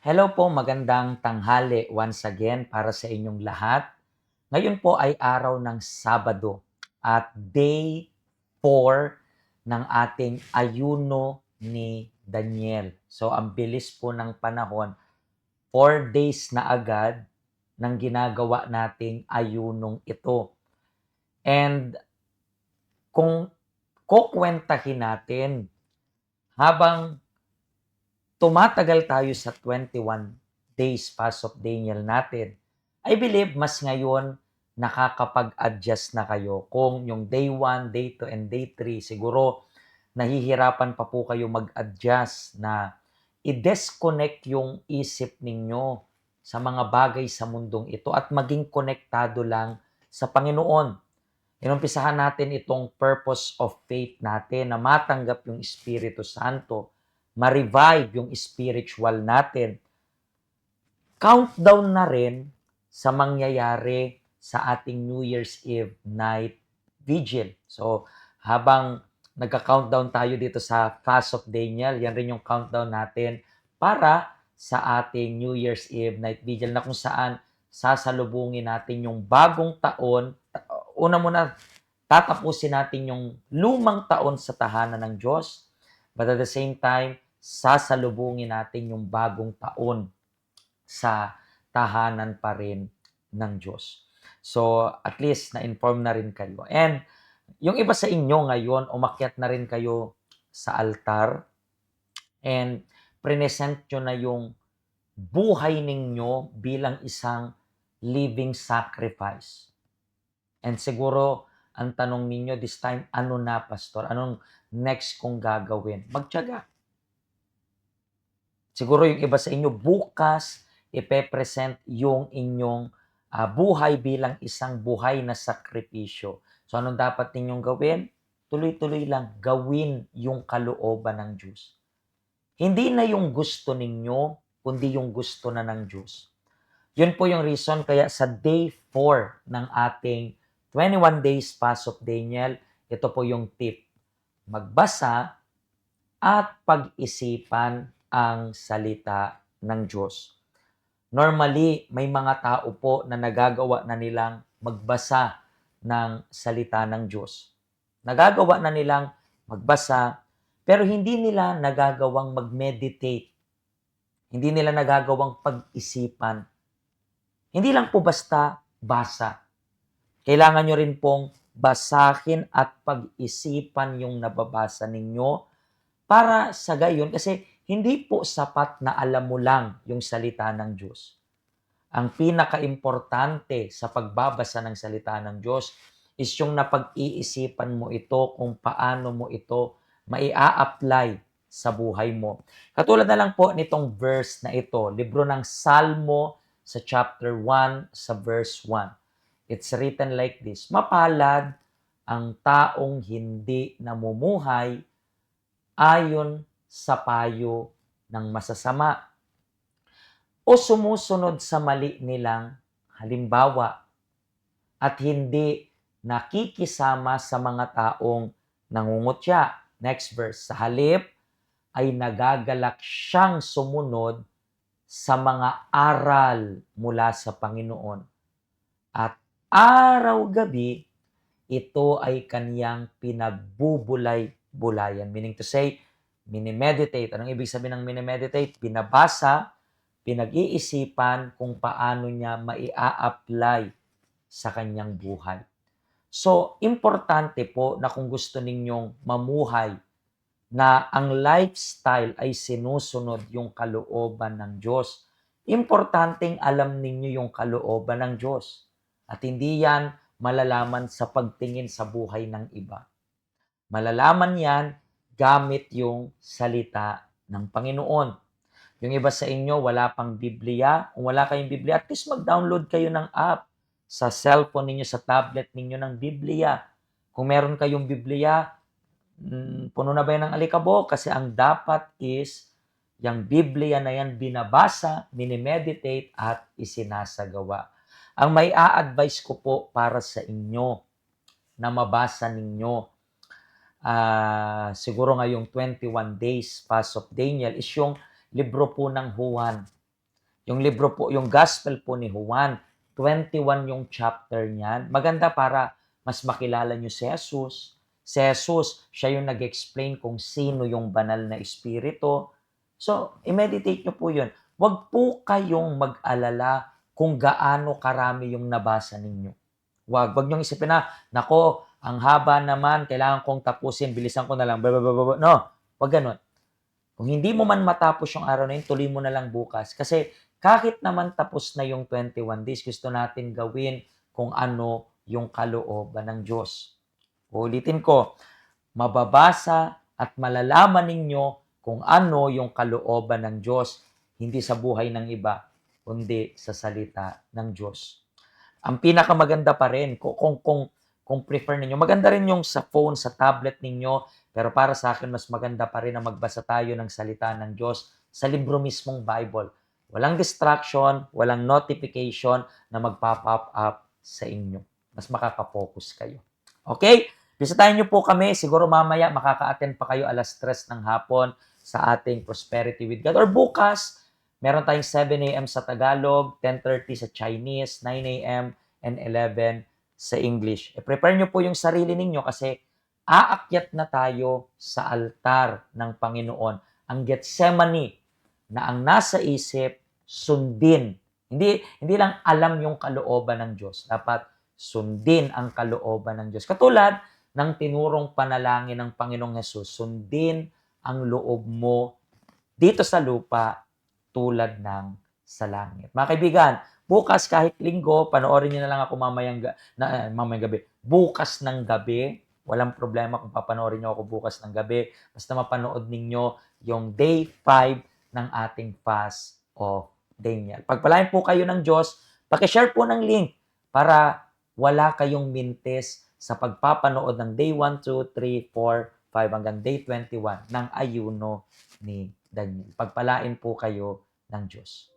Hello po, magandang tanghali once again para sa inyong lahat. Ngayon po ay araw ng Sabado at day 4 ng ating ayuno ni Daniel. So ang bilis po ng panahon, 4 days na agad ng ginagawa nating ayunong ito. And kung kukwentahin natin, habang tumatagal tayo sa 21 days fast of Daniel natin, I believe mas ngayon nakakapag-adjust na kayo. Kung yung day 1, day 2, and day 3, siguro nahihirapan pa po kayo mag-adjust na i-disconnect yung isip ninyo sa mga bagay sa mundong ito at maging konektado lang sa Panginoon. Inumpisahan natin itong purpose of faith natin na matanggap yung Espiritu Santo, ma-revive yung spiritual natin. Countdown na rin sa mangyayari sa ating New Year's Eve night vigil. So, habang nagka-countdown tayo dito sa Fast of Daniel, yan rin yung countdown natin para sa ating New Year's Eve night vigil na kung saan sasalubungin natin yung bagong taon. Una muna, tatapusin natin yung lumang taon sa tahanan ng Diyos, but at the same time, sasalubungin natin yung bagong taon sa tahanan pa rin ng Diyos. So, at least na-inform na rin kayo. And yung iba sa inyo ngayon, umakyat na rin kayo sa altar and present nyo na yung buhay ninyo bilang isang living sacrifice. And siguro, ang tanong ninyo this time, ano na, Pastor? Anong next kong gagawin? Magtiyaga. Siguro yung iba sa inyo, bukas, ipe-present yung inyong buhay bilang isang buhay na sakripisyo. So, anong dapat ninyong gawin? Tuloy-tuloy lang, gawin yung kalooban ng Diyos. Hindi na yung gusto ninyo, kundi yung gusto na ng Diyos. Yun po yung reason kaya sa day 4 ng ating 21 days fast of Daniel, ito po yung tip. Magbasa at pag-isipan ang salita ng Diyos. Normally, may mga tao po na nagagawa na nilang magbasa ng salita ng Diyos. Nagagawa na nilang magbasa, pero hindi nila nagagawang mag-meditate. Hindi nila nagagawang pag-isipan. Hindi lang po basta basa. Kailangan nyo rin pong basahin at pag-isipan yung nababasa ninyo para sa gayon, kasi hindi po sapat na alam mo lang yung salita ng Diyos. Ang pinaka-importante sa pagbabasa ng salita ng Diyos is yung napag-iisipan mo ito kung paano mo ito maia-apply sa buhay mo. Katulad na lang po nitong verse na ito, libro ng Salmo sa chapter 1 sa verse 1. It's written like this, mapalad ang taong hindi namumuhay ayon sa payo ng masasama o sumusunod sa mali nilang halimbawa at hindi nakikisama sa mga taong nangungutya. Next verse, sa halip ay nagagalak siyang sumunod sa mga aral mula sa Panginoon. At araw-gabi, ito ay kaniyang pinagbubulay-bulayan. Meaning to say, minimeditate. Anong ibig sabihin ng minimeditate? Binabasa, pinag-iisipan kung paano niya maia-apply sa kanyang buhay. So, importante po na kung gusto ninyong mamuhay na ang lifestyle ay sinusunod yung kalooban ng Diyos, importanteng alam ninyo yung kalooban ng Diyos. At hindi yan malalaman sa pagtingin sa buhay ng iba. Malalaman yan gamit yung salita ng Panginoon. Yung iba sa inyo, wala pang Biblia. Kung wala kayong Biblia, at least mag-download kayo ng app sa cellphone ninyo, sa tablet ninyo ng Biblia. Kung meron kayong Biblia, puno na ba yan ng alikabok? Kasi ang dapat is, yung Biblia na yan binabasa, minimeditate, at isinasagawa. Ang may a-advise ko po para sa inyo na mabasa ninyo, siguro ngayong 21 days fast of Daniel, is yung libro po ng Juan. Yung libro po, yung Gospel po ni Juan, 21 yung chapter niyan. Maganda para mas makilala nyo si Jesus. Si Jesus, siya yung nag-explain kung sino yung banal na espiritu. So, i-meditate nyo po yun. Huwag po kayong mag-alala kung gaano karami yung nabasa ninyo. Wag niyong isipin na, nako, ang haba naman, kailangan kong tapusin, bilisan ko na lang. Blablabla. No, wag ganun. Kung hindi mo man matapos yung araw na yun, tuloy mo na lang bukas. Kasi kahit naman tapos na yung 21 days, gusto natin gawin kung ano yung kalooban ng Diyos. Ulitin ko, mababasa at malalaman ninyo kung ano yung kalooban ng Diyos, hindi sa buhay ng iba, kundi sa salita ng Diyos. Ang pinakamaganda pa rin, kung prefer ninyo, maganda rin yung sa phone, sa tablet ninyo, pero para sa akin, mas maganda pa rin na magbasa tayo ng salita ng Diyos sa libro mismong Bible. Walang distraction, walang notification na magpa-pop up sa inyo. Mas makaka-focus kayo. Okay? Bisitahin niyo po kami. Siguro mamaya makaka-attend pa kayo 3:00 ng hapon sa ating Prosperity with God. Or bukas, meron tayong 7 a.m. sa Tagalog, 10:30 sa Chinese, 9 a.m. and 11 sa English. I-prepare nyo po yung sarili ninyo kasi aakyat na tayo sa altar ng Panginoon. Ang Gethsemane na ang nasa isip, sundin. Hindi lang alam yung kalooban ng Diyos. Dapat sundin ang kalooban ng Diyos. Katulad ng tinurong panalangin ng Panginoong Hesus, sundin ang loob mo dito sa lupa tulad ng sa langit. Mga kaibigan, bukas kahit linggo, panoorin niyo na lang ako mamayang gabi. Bukas ng gabi, walang problema kung papanoorin niyo ako bukas ng gabi. Basta mapanood ninyo yung day 5 ng ating fast of Daniel. Pagpalain po kayo ng Diyos, pakishare po ng link para wala kayong mintis sa pagpapanood ng day 1, 2, 3, 4, 5 hanggang day 21 ng ayuno ni Daniel. Pagpalain po kayo ng Diyos.